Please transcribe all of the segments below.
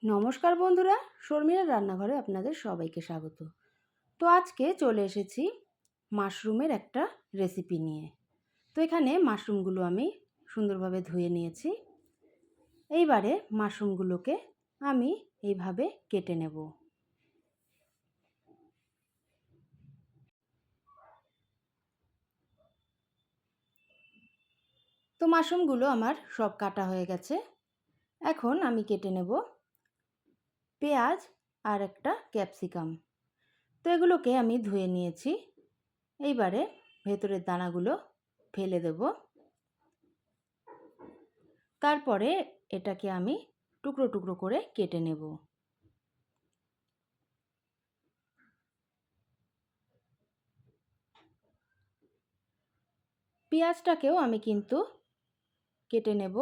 নমস্কার বন্ধুরা, শর্মিলার রান্নাঘরে আপনাদের সবাইকে স্বাগত। তো আজকে চলে এসেছি মাশরুমের একটা রেসিপি নিয়ে। তো এখানে মাশরুমগুলো আমি সুন্দরভাবে ধুয়ে নিয়েছি। এইবারে মাশরুমগুলোকে আমি এইভাবে কেটে নেব। তো মাশরুমগুলো আমার সব কাটা হয়ে গেছে। এখন আমি কেটে নেব পেঁয়াজ আর একটা ক্যাপসিকাম। তো এগুলোকে আমি ধুয়ে নিয়েছি। এইবারে ভেতরের দানাগুলো ফেলে দেব। তারপরে এটাকে আমি টুকরো টুকরো করে কেটে নেব। পেঁয়াজটাকেও আমি কিন্তু কেটে নেব।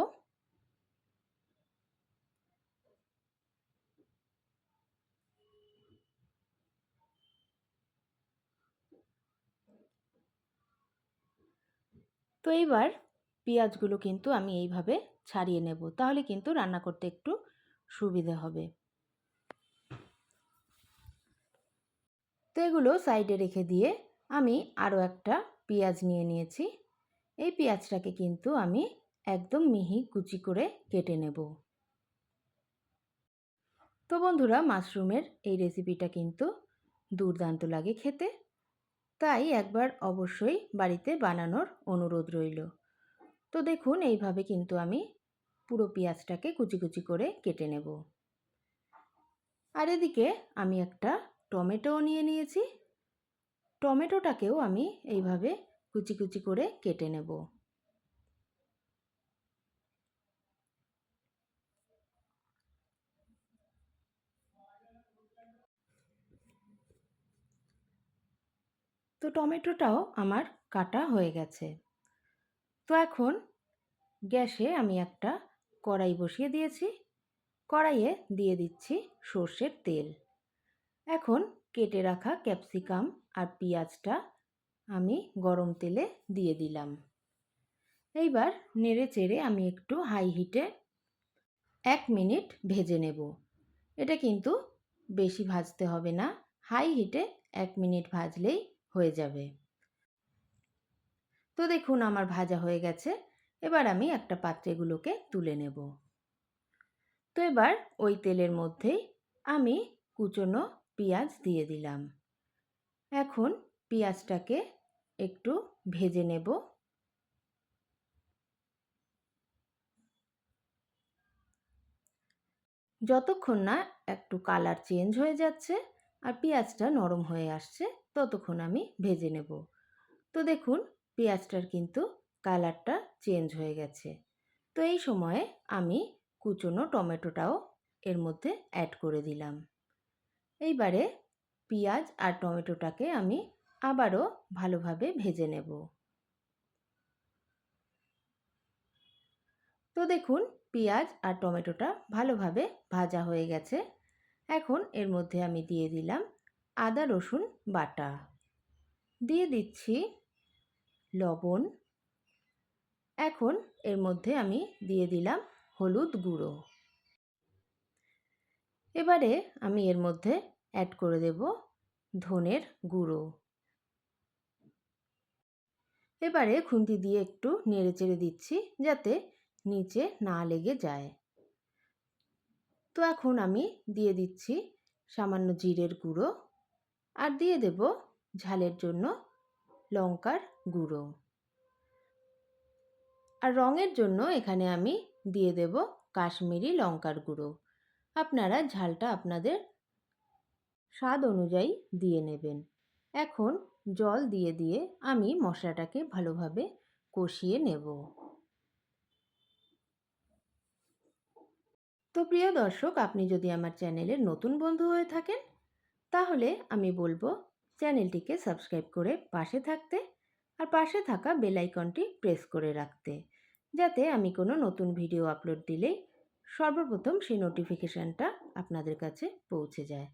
তো এইবার পেঁয়াজগুলো কিন্তু আমি এইভাবে ছাড়িয়ে নেব, তাহলে কিন্তু রান্না করতে একটু সুবিধে হবে। তো এগুলো সাইডে রেখে দিয়ে আমি আরও একটা পেঁয়াজ নিয়ে নিয়েছি। এই পেঁয়াজটাকে কিন্তু আমি একদম মিহি কুচি করে কেটে নেব। তো বন্ধুরা, মাশরুমের এই রেসিপিটা কিন্তু দুর্দান্ত লাগে খেতে, তাই একবার অবশ্যই বাড়িতে বানানোর অনুরোধ রইল। তো দেখুন, এইভাবে কিন্তু আমি পুরো পেঁয়াজটাকে কুচি কুচি করে কেটে নেব। আর এদিকে আমি একটা টমেটোও নিয়ে নিয়েছি। টমেটোটাকেও আমি এইভাবে কুচি কুচি করে কেটে নেব। তো টমেটোটাও আমার কাটা হয়ে গেছে। তো এখন গ্যাসে আমি একটা কড়াই বসিয়ে দিয়েছি। কড়াইয়ে দিয়ে দিচ্ছি সর্ষের তেল। এখন কেটে রাখা ক্যাপসিকাম আর পেঁয়াজটা আমি গরম তেলে দিয়ে দিলাম। এইবার নেড়ে চেড়ে আমি একটু হাই হিটে 1 মিনিট ভেজে নেব। এটা কিন্তু বেশি ভাজতে হবে না, হাই হিটে 1 মিনিট ভাজলেই হয়ে যাবে। তো দেখুন, আমার ভাজা হয়ে গেছে। এবার আমি একটা পাত্রে এগুলোকে তুলে নেব। তো এবার ওই তেলের মধ্যেই আমি কুচনো পেঁয়াজ দিয়ে দিলাম। এখন পেঁয়াজটাকে একটু ভেজে নেব। যতক্ষণ না একটু কালার চেঞ্জ হয়ে যাচ্ছে আর পেঁয়াজটা নরম হয়ে আসছে, ততক্ষণ আমি ভেজে নেব। তো দেখুন, পেঁয়াজটার কিন্তু কালারটা চেঞ্জ হয়ে গেছে। তো এই সময়ে আমি কুচনো টমেটোটাও এর মধ্যে অ্যাড করে দিলাম। এইবারে পেঁয়াজ আর টমেটোটাকে আমি আবারও ভালোভাবে ভেজে নেব। তো দেখুন, পেঁয়াজ আর টমেটোটা ভালোভাবে ভাজা হয়ে গেছে। এখন এর মধ্যে আমি দিয়ে দিলাম আদা রসুন বাটা, দিয়ে দিচ্ছি লবণ। এখন এর মধ্যে আমি দিয়ে দিলাম হলুদ গুঁড়ো। এবারে আমি এর মধ্যে অ্যাড করে দেব ধনের গুঁড়ো। এবারে খুন্তি দিয়ে একটু নেড়ে চেড়ে দিচ্ছি যাতে নিচে না লেগে যায়। তো এখন আমি দিয়ে দিচ্ছি সামান্য জিরের গুঁড়ো আর দিয়ে দেব ঝালের জন্য লঙ্কার গুঁড়ো। আর রঙের জন্য এখানে আমি দিয়ে দেব কাশ্মীরি লঙ্কার গুঁড়ো। আপনারা ঝালটা আপনাদের স্বাদ অনুযায়ী দিয়ে নেবেন। এখন জল দিয়ে দিয়ে আমি মশলাটাকে ভালোভাবে কষিয়ে নেব। তো প্রিয় দর্শক, আপনি যদি আমার চ্যানেলের নতুন বন্ধু হয়ে থাকেন, তাহলে আমি বলবো চ্যানেলটিকে সাবস্ক্রাইব করে পাশে থাকতে আর পাশে থাকা বেল আইকনটি প্রেস করে রাখতে, যাতে আমি কোনো নতুন ভিডিও আপলোড দিলেই সর্বপ্রথম সেই নোটিফিকেশানটা আপনাদের কাছে পৌঁছে যায়।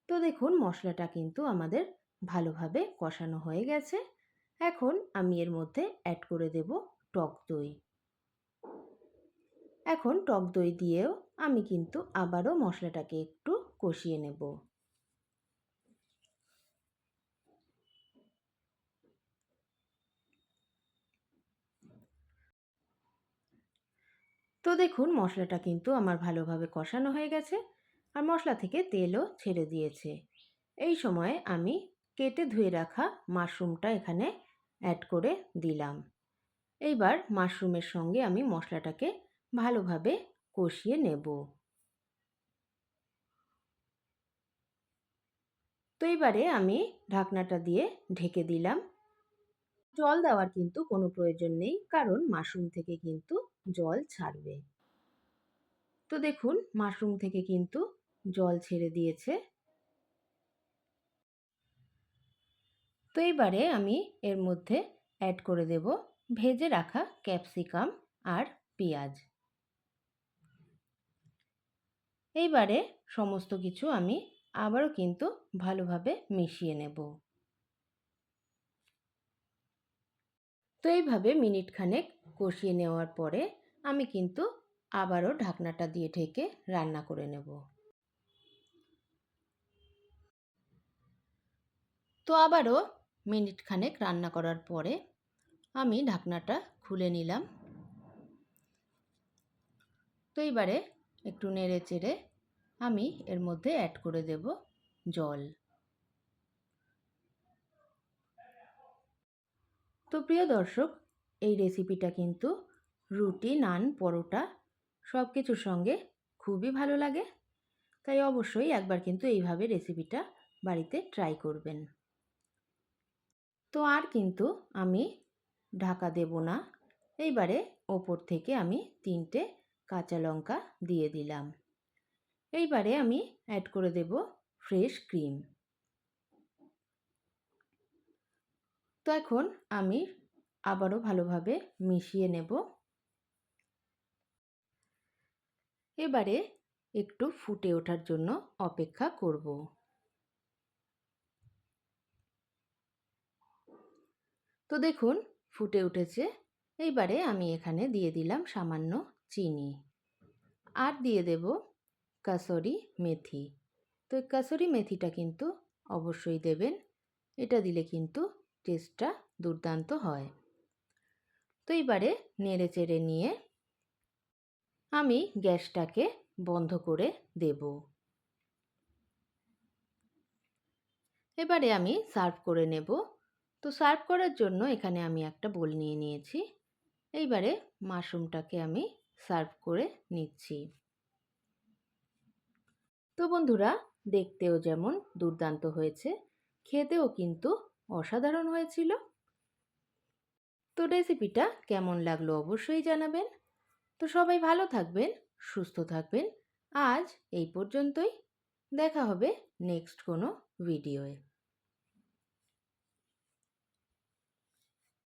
তো দেখুন, মশলাটা কিন্তু আমাদের ভালোভাবে কষানো হয়ে গেছে। এখন আমি এর মধ্যে অ্যাড করে দেব টক দই। এখন টক দই দিয়েও আমি কিন্তু আবারও মশলাটাকে একটু কষিয়ে নেব। তো দেখুন মশলাটা কিন্তু আমার ভালোভাবে কষানো হয়ে গেছে আর মশলা থেকে তেলও ছেড়ে দিয়েছে। এই সময়ে আমি কেটে ধুয়ে রাখা মাশরুমটা এখানে অ্যাড করে দিলাম। এইবার মাশরুমের সঙ্গে আমি মশলাটাকে ভালোভাবে কষিয়ে নেব। তো এবারে আমি ঢাকনাটা দিয়ে ঢেকে দিলাম। জল দেওয়ার কিন্তু কোনো প্রয়োজন নেই, কারণ মাশরুম থেকে কিন্তু জল ছাড়বে। তো দেখুন মাশরুম থেকে কিন্তু জল ছেড়ে দিয়েছে। তো এবারে আমি এর মধ্যে অ্যাড করে দেব ভেজে রাখা ক্যাপসিকাম আর পেঁয়াজ। এইবারে সমস্ত কিছু আমি আবারও কিন্তু ভালোভাবে মিশিয়ে নেব। তো এইভাবে মিনিট খানেক কষিয়ে নেওয়ার পরে আমি কিন্তু আবারও ঢাকনাটা দিয়ে ঢেকে রান্না করে নেব। তো আবারও মিনিট খানেক রান্না করার পরে আমি ঢাকনাটা খুলে নিলাম। তো এইবারে একটু নেড়ে চেড়ে আমি এর মধ্যে অ্যাড করে দেব জল। তো প্রিয় দর্শক, এই রেসিপিটা কিন্তু রুটি, নান, পরোটা সব কিছুর সঙ্গে খুবই ভালো লাগে। তাই অবশ্যই একবার কিন্তু এইভাবে রেসিপিটা বাড়িতে ট্রাই করবেন। তো আর কিন্তু আমি ঢাকা দেব না। এইবারে ওপর থেকে আমি 3টে কাঁচা লঙ্কা দিয়ে দিলাম। এইবারে আমি অ্যাড করে দেব ফ্রেশ ক্রিম। তো এখন আমি আবারও ভালোভাবে মিশিয়ে নেব। এবারে একটু ফুটে ওঠার জন্য অপেক্ষা করব। তো দেখুন ফুটে উঠেছে। এইবারে আমি এখানে দিয়ে দিলাম সামান্য চিনি আর দিয়ে দেব কাসুরি মেথি। তো কাসুরি মেথিটা কিন্তু অবশ্যই দেবেন, এটা দিলে কিন্তু টেস্টটা দুর্দান্ত হয়। তো এইবারে নেড়ে চেড়ে নিয়ে আমি গ্যাসটাকে বন্ধ করে দেব। এবারে আমি সার্ভ করে নেব। তো সার্ভ করার জন্য এখানে আমি একটা বোল নিয়ে নিয়েছি। এইবারে মাশরুমটাকে আমি সার্ভ করে নিচ্ছি। তো বন্ধুরা, দেখতেও যেমন দুর্দান্ত হয়েছে, খেতেও কিন্তু অসাধারণ হয়েছিল। তো রেসিপিটা কেমন লাগলো অবশ্যই জানাবেন। তো সবাই ভালো থাকবেন, সুস্থ থাকবেন। আজ এই পর্যন্তই। দেখা হবে নেক্সট কোনো ভিডিওয়ে।